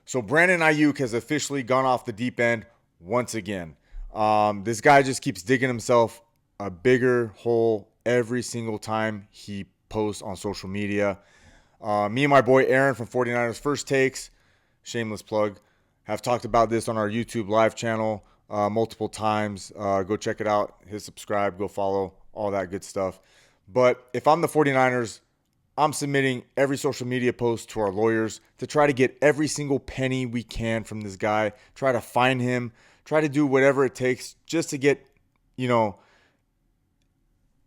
So Brandon Aiyuk has officially gone off the deep end once again. This guy just keeps digging himself a bigger hole every single time he posts on social media. Me and my boy Aaron from 49ers First Takes, shameless plug, have talked about this on our YouTube live channel multiple times. Go check it out. Hit subscribe, go follow, all that good stuff. But if I'm the 49ers, I'm submitting every social media post to our lawyers to try to get every single penny we can from this guy, try to find him, try to do whatever it takes just to get, you know,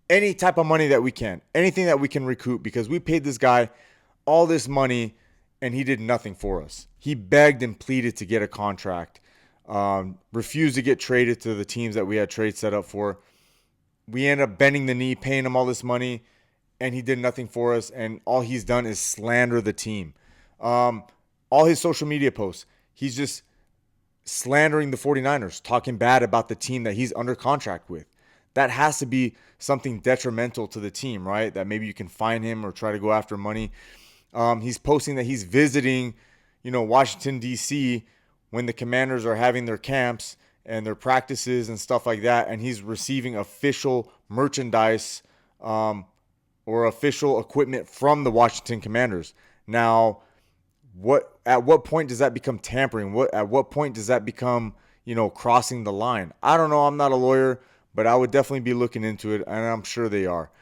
any type of money that we can, anything that we can recoup, because we paid this guy all this money and he did nothing for us. He begged and pleaded to get a contract, refused to get traded to the teams that we had trade set up for. We ended up bending the knee, paying him all this money, and he did nothing for us. And all he's done is slander the team. All his social media posts, he's just slandering the 49ers, talking bad about the team that he's under contract with. That has to be something detrimental to the team, right? That maybe you can fine him or try to go after money. He's posting that he's visiting, Washington, D.C. when the Commanders are having their camps and their practices and stuff like that. And he's receiving official merchandise or official equipment from the Washington Commanders. Now, at what point does that become tampering? At what point does that become, crossing the line? I don't know. I'm not a lawyer, but I would definitely be looking into it, and I'm sure they are.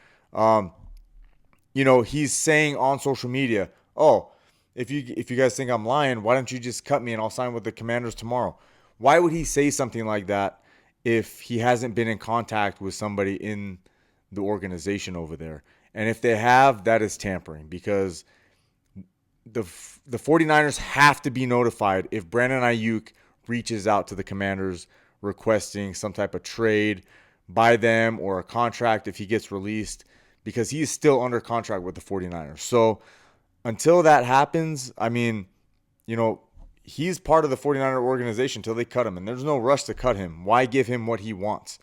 He's saying on social media, "Oh, if you guys think I'm lying, why don't you just cut me and I'll sign with the Commanders tomorrow?" Why would he say something like that if he hasn't been in contact with somebody in the organization over there? And if they have, that is tampering, because the 49ers have to be notified if Brandon Aiyuk reaches out to the Commanders requesting some type of trade by them or a contract if he gets released, because he is still under contract with the 49ers. So until that happens, he's part of the 49er organization until they cut him, and there's no rush to cut him. Why give him what he wants?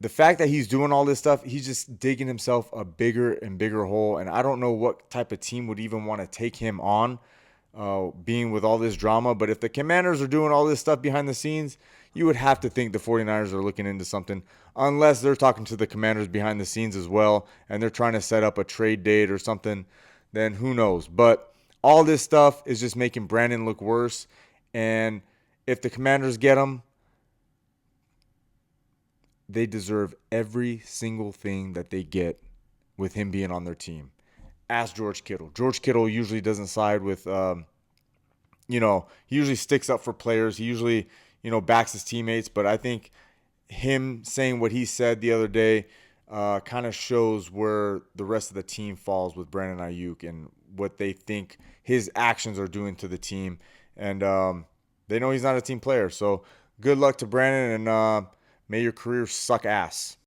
The fact that he's doing all this stuff, he's just digging himself a bigger and bigger hole, and I don't know what type of team would even want to take him on, being with all this drama. But if the Commanders are doing all this stuff behind the scenes, you would have to think the 49ers are looking into something, unless they're talking to the Commanders behind the scenes as well, and they're trying to set up a trade date or something, then who knows. But all this stuff is just making Brandon look worse, and if the Commanders get him, they deserve every single thing that they get with him being on their team. Ask George Kittle. George Kittle usually doesn't side with, he usually sticks up for players. He usually, backs his teammates. But I think him saying what he said the other day kind of shows where the rest of the team falls with Brandon Aiyuk and what they think his actions are doing to the team. And they know he's not a team player. So good luck to Brandon, and may your career suck ass.